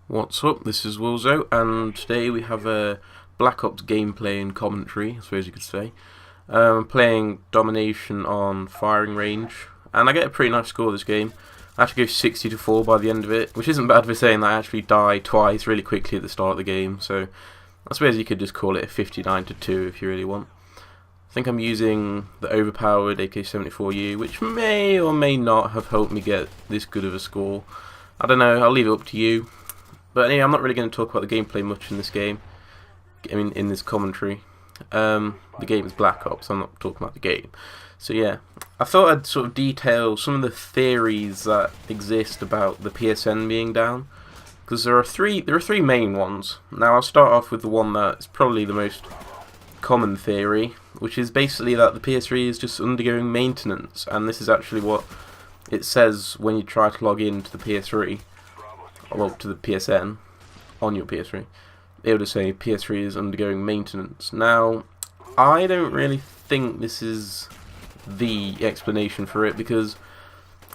What's up? This is Wilzo, and today we have a Black Ops gameplay and commentary, I suppose you could say. Playing Domination on firing range, and I get a pretty nice score this game. I actually go 60-4 by the end of it, which isn't bad for saying that I actually die twice really quickly at the start of the game, so I suppose you could just call it a 59-2 if you really want. I think I'm using the overpowered AK-74U, which may or may not have helped me get this good of a score. I don't know, I'll leave it up to you. But anyway, I'm not really going to talk about the gameplay much in this game. I mean, in this commentary. The game is Black Ops, I'm not talking about the game. So yeah, I thought I'd sort of detail some of the theories that exist about the PSN being down. Because there are three main ones. Now I'll start off with the one that's probably the most common theory, which is basically that the PS3 is just undergoing maintenance, and this is actually what it says when you try to log into the PS3. Well, to the PSN on your PS3, it would say PS3 is undergoing maintenance. Now, I don't really think this is the explanation for it, because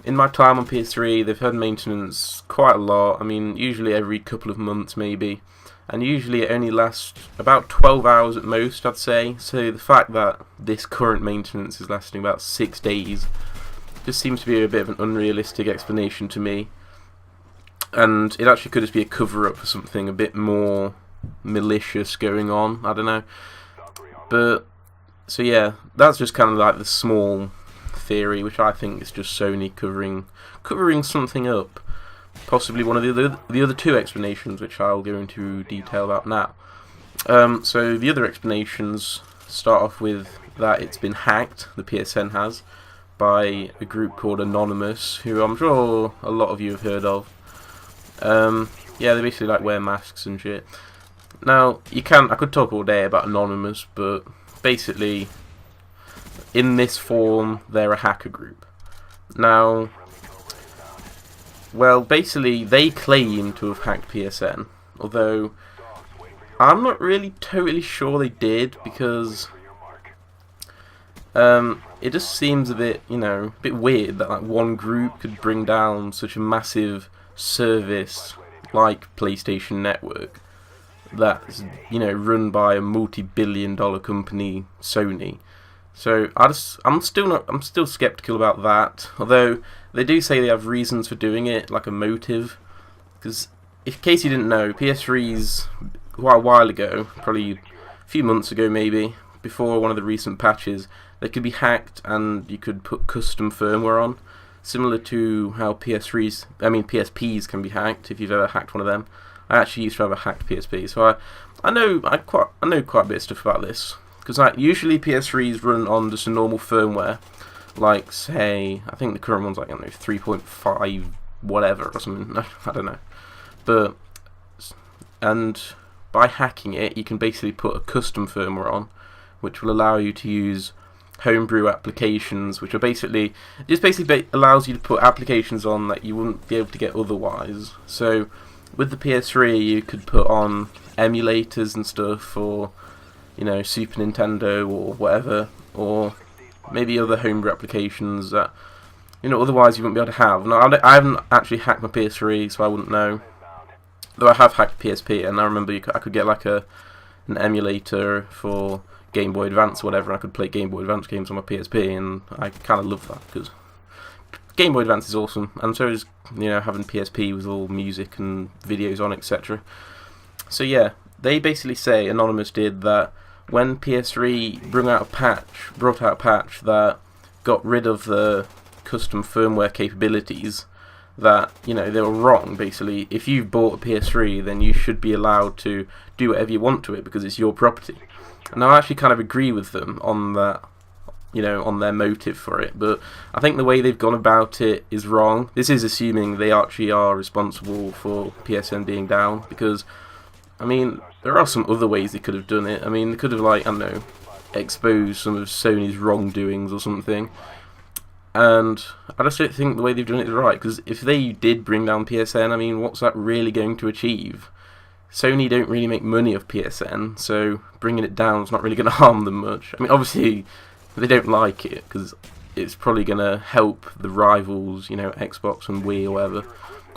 in my time on PS3, they've had maintenance quite a lot. I mean, usually every couple of months maybe, and usually it only lasts about 12 hours at most, I'd say. So the fact that this current maintenance is lasting about 6 days just seems to be a bit of an unrealistic explanation to me. And it actually could just be a cover-up for something a bit more malicious going on, I don't know. But, so yeah, that's just kind of like the small theory, which I think is just Sony covering something up. Possibly one of the other two explanations, which I'll go into detail about now. So the other explanations start off with that it's been hacked, the PSN has, by a group called Anonymous, who I'm sure a lot of you have heard of. Yeah, they basically like wear masks and shit. Now, I could talk all day about Anonymous, but basically, in this form, they're a hacker group. Now, well, basically, they claim to have hacked PSN, although I'm not really totally sure they did, because it just seems a bit, a bit weird that like one group could bring down such a massive service like PlayStation Network that's run by a multi-billion-dollar company, Sony. So I'm still skeptical about that. Although they do say they have reasons for doing it, like a motive. Because in case you didn't know, PS3's quite a while ago, probably a few months ago maybe, before one of the recent patches, they could be hacked and you could put custom firmware on. Similar to how PSPs can be hacked, if you've ever hacked one of them. I actually used to have a hacked PSP, so I know quite a bit of stuff about this. Because usually PS3s run on just a normal firmware, like say, I think the current one's like, I don't know, 3.5 whatever or something, I don't know. And by hacking it, you can basically put a custom firmware on, which will allow you to use homebrew applications, which are basically allows you to put applications on that you wouldn't be able to get otherwise. So with the PS3, you could put on emulators and stuff for Super Nintendo or whatever, or maybe other homebrew applications that otherwise you wouldn't be able to have. Now, I haven't actually hacked my PS3, so I wouldn't know. Though I have hacked PSP, and I remember I could get like an emulator for Game Boy Advance or whatever, and I could play Game Boy Advance games on my PSP, and I kind of love that, because Game Boy Advance is awesome, and so is, having PSP with all music and videos on, etc. So yeah, they basically say, Anonymous did, that when PS3 brought out a patch that got rid of the custom firmware capabilities, that, they were wrong, basically. If you've bought a PS3, then you should be allowed to do whatever you want to it, because it's your property. And I actually kind of agree with them on that, on their motive for it, but I think the way they've gone about it is wrong. This is assuming they actually are responsible for PSN being down, because, I mean, there are some other ways they could have done it. I mean, they could have, like, I don't know, exposed some of Sony's wrongdoings or something. And I just don't think the way they've done it is right, because if they did bring down PSN, I mean, what's that really going to achieve? Sony don't really make money off PSN, so bringing it down is not really going to harm them much. I mean, obviously, they don't like it, because it's probably going to help the rivals, Xbox and Wii or whatever,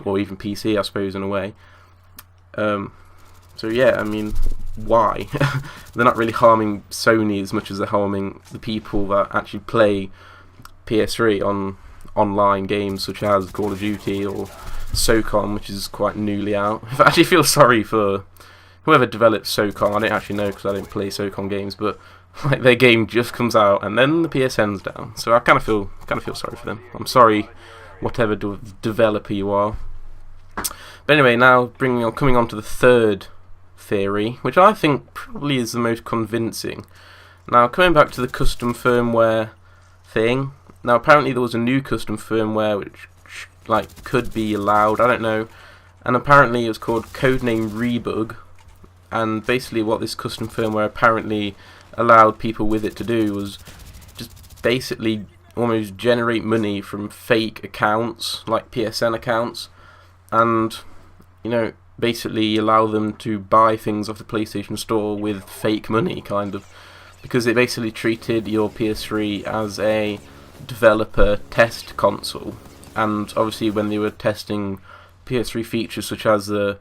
or even PC, I suppose, in a way. So yeah, I mean, why? They're not really harming Sony as much as they're harming the people that actually play PS3 on online games such as Call of Duty or SOCOM, which is quite newly out. I actually feel sorry for whoever developed SOCOM. I don't actually know because I don't play SOCOM games, but like their game just comes out and then the PSN's down. So I kind of feel sorry for them. I'm sorry, whatever developer you are. But anyway, now coming on to the third theory, which I think probably is the most convincing. Now, coming back to the custom firmware thing. Now, apparently there was a new custom firmware which like could be allowed. I don't know. And apparently it was called Codename Rebug. And basically, what this custom firmware apparently allowed people with it to do was just basically almost generate money from fake accounts, like PSN accounts, and basically allow them to buy things off the PlayStation Store with fake money, kind of, because it basically treated your PS3 as a developer test console. And obviously when they were testing PS3 features such as the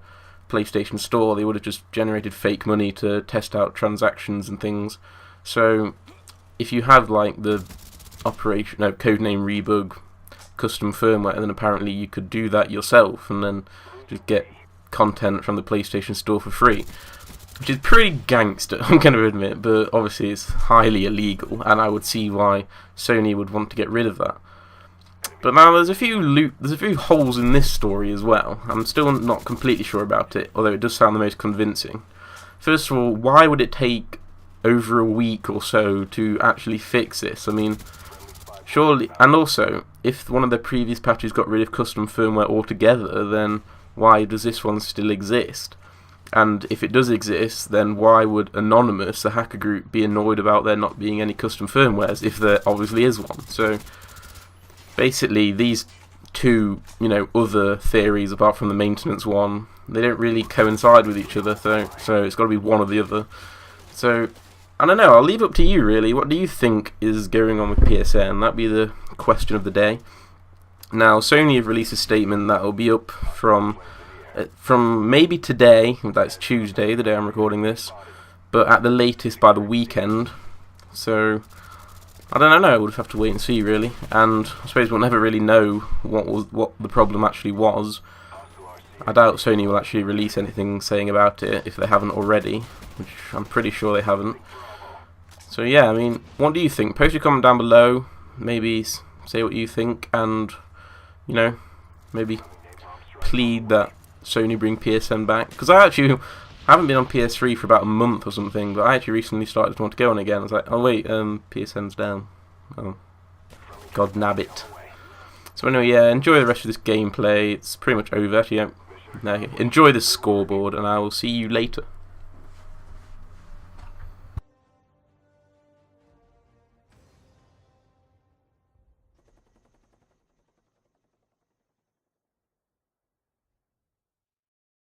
PlayStation Store, they would have just generated fake money to test out transactions and things. So if you had like the Codename Rebug custom firmware, then apparently you could do that yourself and then just get content from the PlayStation Store for free, which is pretty gangster, I'm going to admit, but obviously it's highly illegal, and I would see why Sony would want to get rid of that. But now there's a few holes in this story as well. I'm still not completely sure about it, although it does sound the most convincing. First of all, why would it take over a week or so to actually fix this? I mean, surely, and also, if one of the previous patches got rid of custom firmware altogether, then why does this one still exist? And if it does exist, then why would Anonymous, the hacker group, be annoyed about there not being any custom firmwares if there obviously is one? So basically, these two, other theories apart from the maintenance one, they don't really coincide with each other. So it's got to be one or the other. So I don't know. I'll leave it up to you, really. What do you think is going on with PSN? That'd be the question of the day. Now, Sony have released a statement that will be up from maybe today, that's Tuesday, the day I'm recording this, but at the latest by the weekend. So I don't know. We'll just have to wait and see, really. And I suppose we'll never really know what the problem actually was. I doubt Sony will actually release anything saying about it if they haven't already, which I'm pretty sure they haven't. So yeah, I mean, what do you think? Post your comment down below. Maybe say what you think, and maybe plead that Sony bring PSN back. Because I haven't been on PS3 for about a month or something, but I actually recently started to want to go on again. I was like, oh wait, PSN's down. Oh, god nabbit. So anyway, yeah, enjoy the rest of this gameplay. It's pretty much over. Actually, enjoy the scoreboard, and I will see you later.